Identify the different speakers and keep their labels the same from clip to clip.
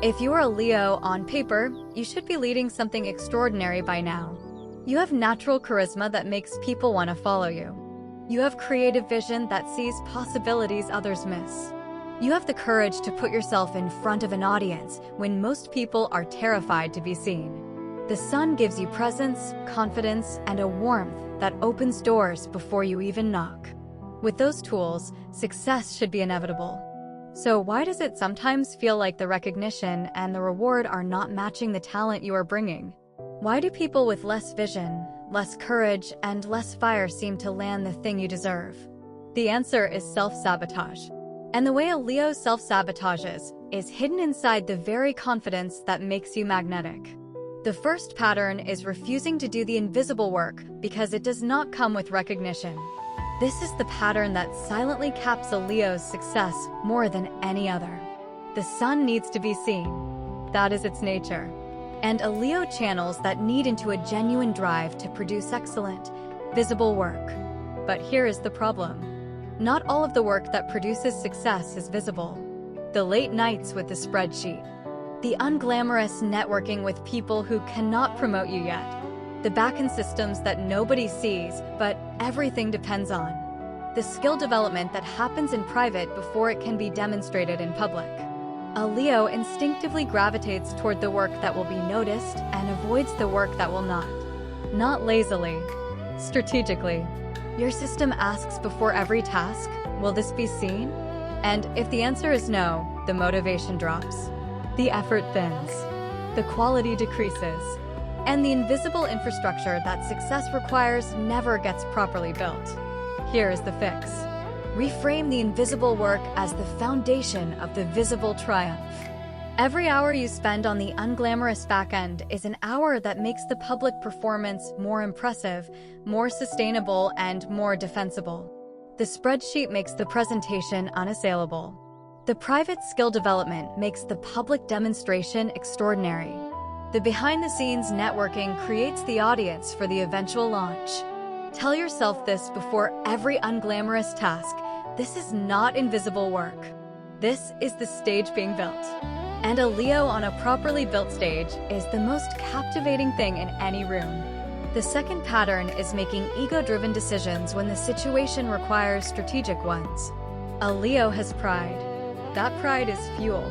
Speaker 1: If you are a Leo on paper, you should be leading something extraordinary by now. You have natural charisma that makes people want to follow you. You have creative vision that sees possibilities others miss. You have the courage to put yourself in front of an audience when most people are terrified to be seen. The sun gives you presence, confidence, and a warmth that opens doors before you even knock. With those tools, success should be inevitable. So why does it sometimes feel like the recognition and the reward are not matching the talent you are bringing? Why do people with less vision, less courage, and less fire seem to land the thing you deserve? The answer is self-sabotage. And the way a Leo self-sabotages is hidden inside the very confidence that makes you magnetic. The first pattern is refusing to do the invisible work because it does not come with recognition. This is the pattern that silently caps a Leo's success more than any other. The sun needs to be seen. That is its nature. And a Leo channels that need into a genuine drive to produce excellent, visible work. But here is the problem. Not all of the work that produces success is visible. The late nights with the spreadsheet. The unglamorous networking with people who cannot promote you yet. The back-end systems that nobody sees, but everything depends on. The skill development that happens in private before it can be demonstrated in public. A Leo instinctively gravitates toward the work that will be noticed and avoids the work that will not. Not lazily, strategically. Your system asks before every task, will this be seen? And if the answer is no, the motivation drops. The effort thins. The quality decreases. And the invisible infrastructure that success requires never gets properly built. Here is the fix. Reframe the invisible work as the foundation of the visible triumph. Every hour you spend on the unglamorous backend is an hour that makes the public performance more impressive, more sustainable, and more defensible. The spreadsheet makes the presentation unassailable. The private skill development makes the public demonstration extraordinary. The behind-the-scenes networking creates the audience for the eventual launch. Tell yourself this before every unglamorous task. This is not invisible work. This is the stage being built. And a Leo on a properly built stage is the most captivating thing in any room. The second pattern is making ego-driven decisions when the situation requires strategic ones. A Leo has pride. That pride is fuel.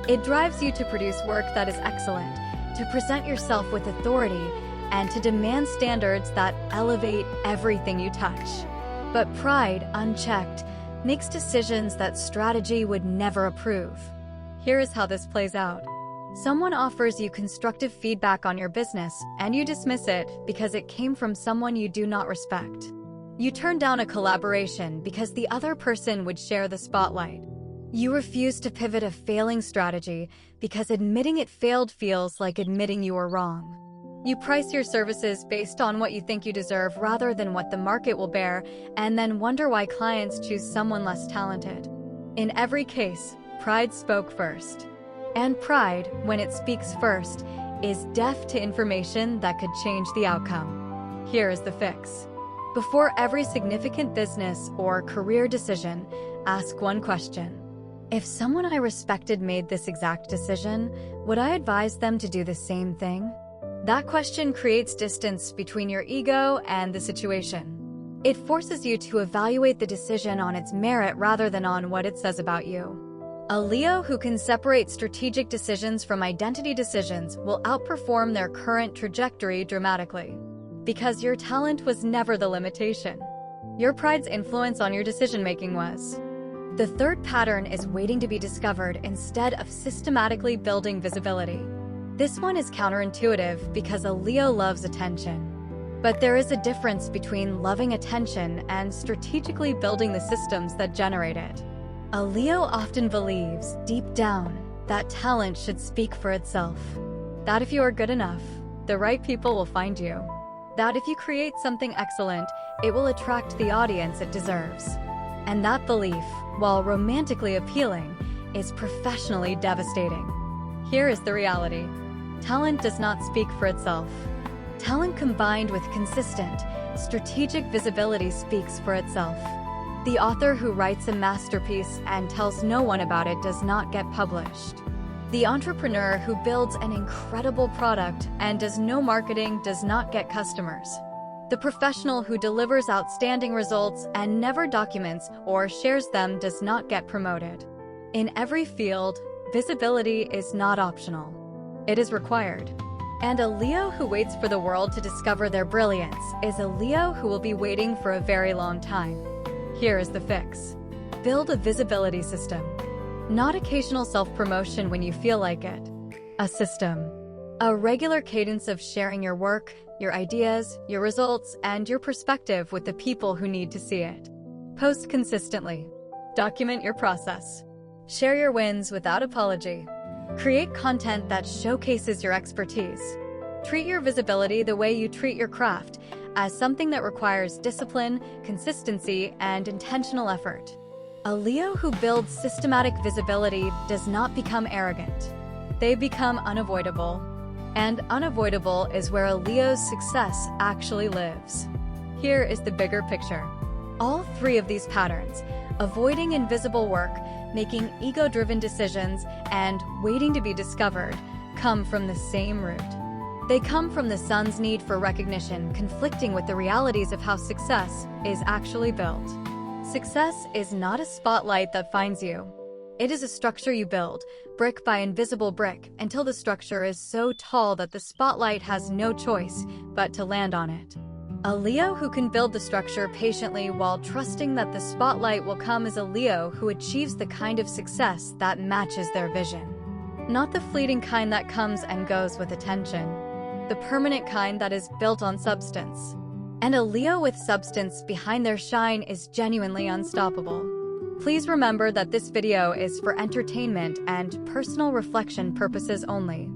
Speaker 1: It drives you to produce work that is excellent, to present yourself with authority, and to demand standards that elevate everything you touch. But pride, unchecked, makes decisions that strategy would never approve. Here is how this plays out. Someone offers you constructive feedback on your business, and you dismiss it because it came from someone you do not respect. You turn down a collaboration because the other person would share the spotlight. You refuse to pivot a failing strategy because admitting it failed feels like admitting you were wrong. You price your services based on what you think you deserve rather than what the market will bear, and then wonder why clients choose someone less talented. In every case, pride spoke first. And pride, when it speaks first, is deaf to information that could change the outcome. Here is the fix. Before every significant business or career decision, ask one question. If someone I respected made this exact decision, would I advise them to do the same thing? That question creates distance between your ego and the situation. It forces you to evaluate the decision on its merit rather than on what it says about you. A Leo who can separate strategic decisions from identity decisions will outperform their current trajectory dramatically. Because your talent was never the limitation. Your pride's influence on your decision-making was. The third pattern is waiting to be discovered instead of systematically building visibility. This one is counterintuitive because a Leo loves attention. But there is a difference between loving attention and strategically building the systems that generate it. A Leo often believes, deep down, that talent should speak for itself. That if you are good enough, the right people will find you. That if you create something excellent, it will attract the audience it deserves. And that belief, while romantically appealing, is professionally devastating. Here is the reality. Talent does not speak for itself. Talent combined with consistent, strategic visibility speaks for itself. The author who writes a masterpiece and tells no one about it does not get published. The entrepreneur who builds an incredible product and does no marketing does not get customers. The professional who delivers outstanding results and never documents or shares them does not get promoted. In every field, visibility is not optional. It is required. And a Leo who waits for the world to discover their brilliance is a Leo who will be waiting for a very long time. Here is the fix. Build a visibility system. Not occasional self-promotion when you feel like it. A system. A regular cadence of sharing your work, your ideas, your results, and your perspective with the people who need to see it. Post consistently. Document your process. Share your wins without apology. Create content that showcases your expertise. Treat your visibility the way you treat your craft, as something that requires discipline, consistency, and intentional effort. A Leo who builds systematic visibility does not become arrogant. They become unavoidable. And unavoidable is where a Leo's success actually lives. Here is the bigger picture. All three of these patterns, avoiding invisible work, making ego-driven decisions, and waiting to be discovered, come from the same root. They come from the sun's need for recognition conflicting with the realities of how success is actually built. Success is not a spotlight that finds you. It is a structure you build, brick by invisible brick, until the structure is so tall that the spotlight has no choice but to land on it. A Leo who can build the structure patiently while trusting that the spotlight will come is a Leo who achieves the kind of success that matches their vision. Not the fleeting kind that comes and goes with attention. The permanent kind that is built on substance. And a Leo with substance behind their shine is genuinely unstoppable. Please remember that this video is for entertainment and personal reflection purposes only.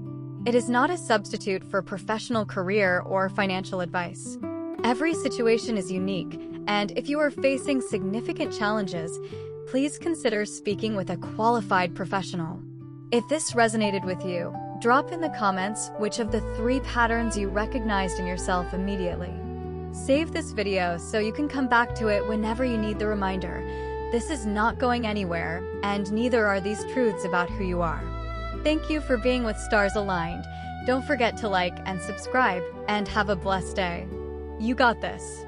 Speaker 1: It is not a substitute for professional career or financial advice. Every situation is unique, and if you are facing significant challenges, please consider speaking with a qualified professional. If this resonated with you, drop in the comments which of the three patterns you recognized in yourself immediately. Save this video so you can come back to it whenever you need the reminder. This is not going anywhere, and neither are these truths about who you are. Thank you for being with Stars Aligned. Don't forget to like and subscribe, and have a blessed day. You got this.